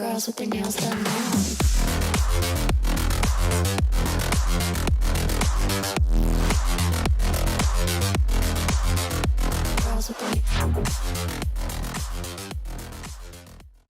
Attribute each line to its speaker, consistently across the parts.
Speaker 1: Girls with their nails done now.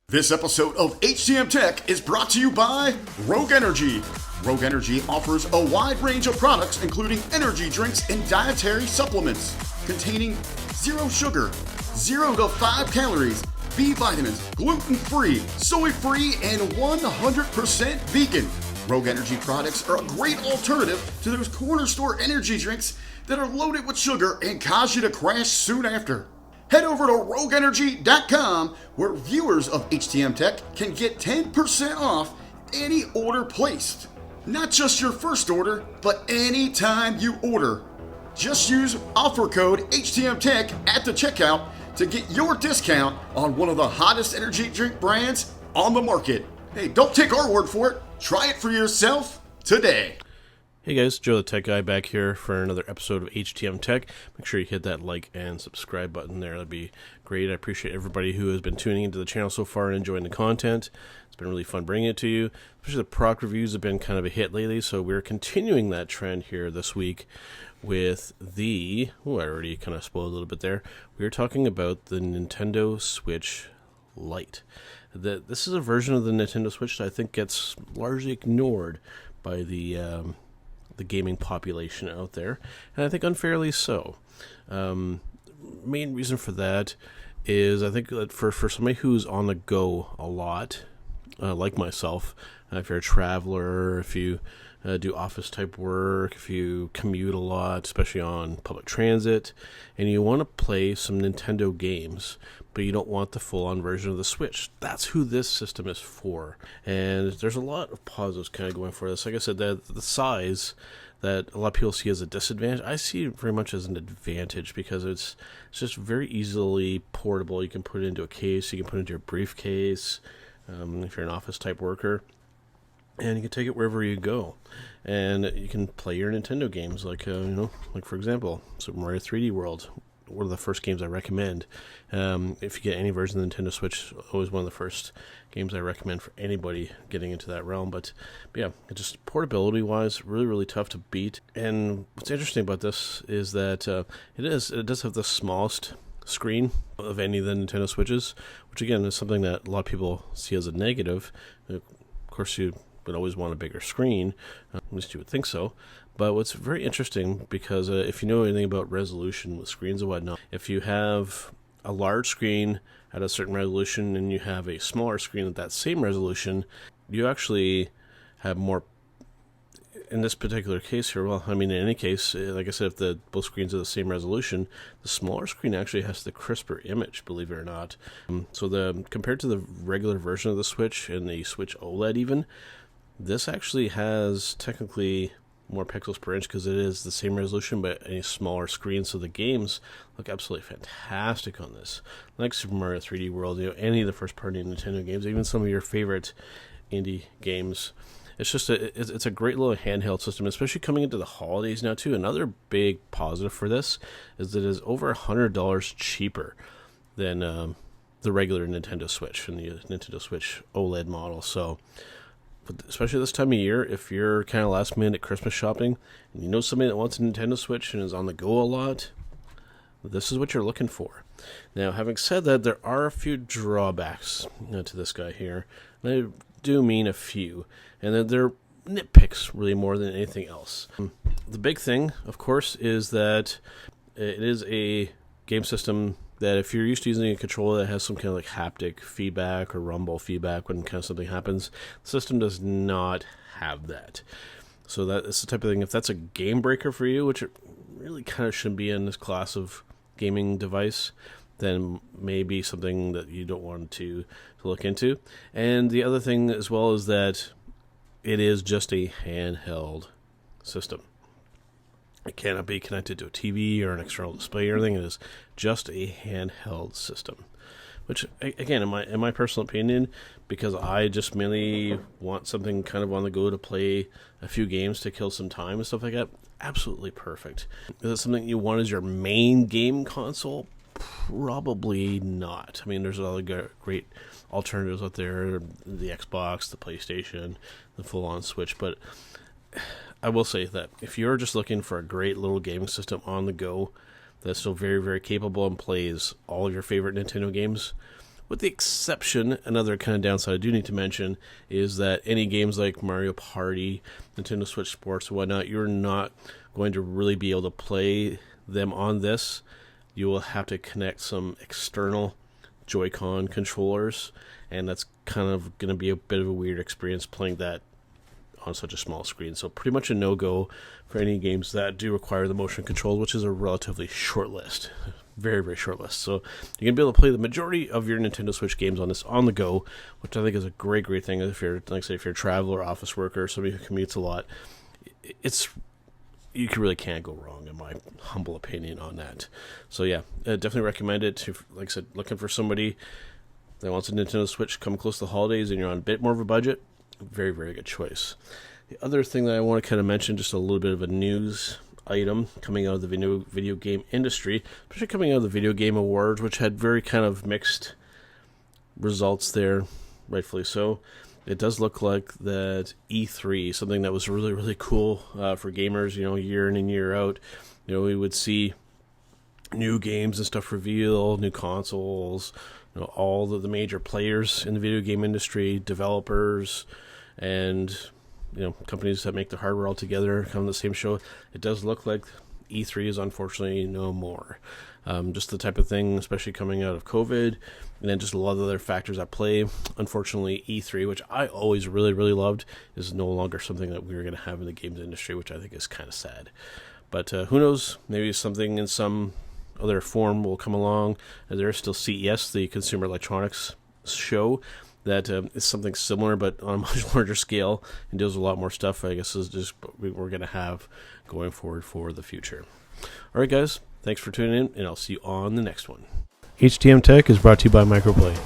Speaker 2: This episode of HTM Tech is brought to you by Rogue Energy. Rogue Energy offers a wide range of products including energy drinks and dietary supplements containing zero sugar, 0 to 5 calories, B vitamins, gluten-free, soy-free, and 100% vegan. Rogue Energy products are a great alternative to those corner store energy drinks that are loaded with sugar and cause you to crash soon after. Head over to rogueenergy.com where viewers of HTM Tech can get 10% off any order placed. Not just your first order, but any time you order. Just use offer code HTM Tech at the checkout to get your discount on one of the hottest energy drink brands on the market. Hey, don't take our word for it. Try it for yourself today.
Speaker 3: Hey guys, Joe the Tech Guy back here for another episode of HTM Tech. Make sure you hit that like and subscribe button there. That'd be great. I appreciate everybody who has been tuning into the channel so far and enjoying the content. It's been really fun bringing it to you. Especially the product reviews have been kind of a hit lately, so we're continuing that trend here this week with the... I already kind of spoiled a little bit there. We are talking about the Nintendo Switch Lite. This is a version of the Nintendo Switch that I think gets largely ignored by the gaming population out there, and I think unfairly so. Main reason for that is I think that for somebody who's on the go a lot, like myself, if you're a traveler, if you do office type work, if you commute a lot, especially on public transit, and you want to play some Nintendo games, but you don't want the full-on version of the Switch. That's who this system is for. And there's a lot of positives kind of going for this. Like I said, the size that a lot of people see as a disadvantage, I see it very much as an advantage because it's just very easily portable. You can put it into a case, you can put it into your briefcase, if you're an office-type worker. And you can take it wherever you go, and you can play your Nintendo games, like for example, Super Mario 3D World, one of the first games I recommend. If you get any version of the Nintendo Switch, always one of the first games I recommend for anybody getting into that realm. But yeah, just portability-wise, really, really tough to beat. And what's interesting about this is that it does have the smallest screen of any of the Nintendo Switches, which again is something that a lot of people see as a negative. Of course, you would always want a bigger screen, at least you would think so. But what's very interesting, because if you know anything about resolution with screens and whatnot, if you have a large screen at a certain resolution and you have a smaller screen at that same resolution, you actually have more. In this particular case here, well, I mean, in any case, like I said, if both screens are the same resolution, the smaller screen actually has the crisper image, believe it or not. So compared to the regular version of the Switch and the Switch OLED even, this actually has technically more pixels per inch because it is the same resolution but a smaller screen, so the games look absolutely fantastic on this. Like Super Mario 3D World, any of the first-party Nintendo games, even some of your favorite indie games. It's just it's a great little handheld system, especially coming into the holidays now too. Another big positive for this is that it is over $100 cheaper than the regular Nintendo Switch and the Nintendo Switch OLED model. So especially this time of year, if you're kind of last minute Christmas shopping and you know somebody that wants a Nintendo Switch and is on the go a lot, this is what you're looking for. Now, having said that, there are a few drawbacks to this guy here. And I do mean a few, and they're nitpicks really more than anything else. The big thing, of course, is that it is a game system that if you're used to using a controller that has some kind of like haptic feedback or rumble feedback when kind of something happens, the system does not have that. So that's the type of thing, if that's a game breaker for you, which it really kind of shouldn't be in this class of gaming device, then maybe something that you don't want to look into. And the other thing as well is that it is just a handheld system. It cannot be connected to a TV or an external display or anything. It is just a handheld system. Which, again, in my personal opinion, because I just mainly want something kind of on the go to play a few games to kill some time and stuff like that, absolutely perfect. Is it something you want as your main game console? Probably not. I mean, there's a lot of great alternatives out there, the Xbox, the PlayStation, the full-on Switch, but I will say that if you're just looking for a great little gaming system on the go that's still very, very capable and plays all of your favorite Nintendo games, with the exception, another kind of downside I do need to mention, is that any games like Mario Party, Nintendo Switch Sports, and whatnot, you're not going to really be able to play them on this. You will have to connect some external Joy-Con controllers, and that's kind of going to be a bit of a weird experience playing that on such a small screen. So pretty much a no-go for any games that do require the motion control, which is a relatively short list. Very, very short list. So you're going to be able to play the majority of your Nintendo Switch games on this on the go, which I think is a great, great thing. If you're, like I say, if you're a traveler, office worker, somebody who commutes a lot, you really can't go wrong, in my humble opinion on that. So yeah, I definitely recommend it. If, like I said, looking for somebody that wants a Nintendo Switch come close to the holidays and you're on a bit more of a budget, very, very good choice. The other thing that I want to kind of mention, just a little bit of a news item coming out of the video game industry, especially coming out of the Video Game Awards, which had very kind of mixed results there, rightfully so. It does look like that E3, something that was really, really cool for gamers, year in and year out. We would see new games and stuff revealed, new consoles, all the major players in the video game industry, developers, and companies that make the hardware all together come to the same show. It does look like E3 is unfortunately no more. Just the type of thing, especially coming out of COVID, and then just a lot of other factors at play. Unfortunately, E3, which I always really, really loved, is no longer something that we're going to have in the games industry, which I think is kind of sad. But who knows? Maybe something in some other form will come along. There is still CES, the Consumer Electronics show, that is something similar but on a much larger scale and deals with a lot more stuff. I guess is just what we're going to have going forward for the future. All right, guys, thanks for tuning in, and I'll see you on the next one. HTM Tech is brought to you by Microplay,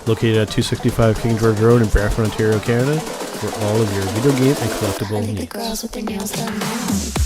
Speaker 3: located at 265 King George Road in Brantford, Ontario, Canada, for all of your video game and collectible needs.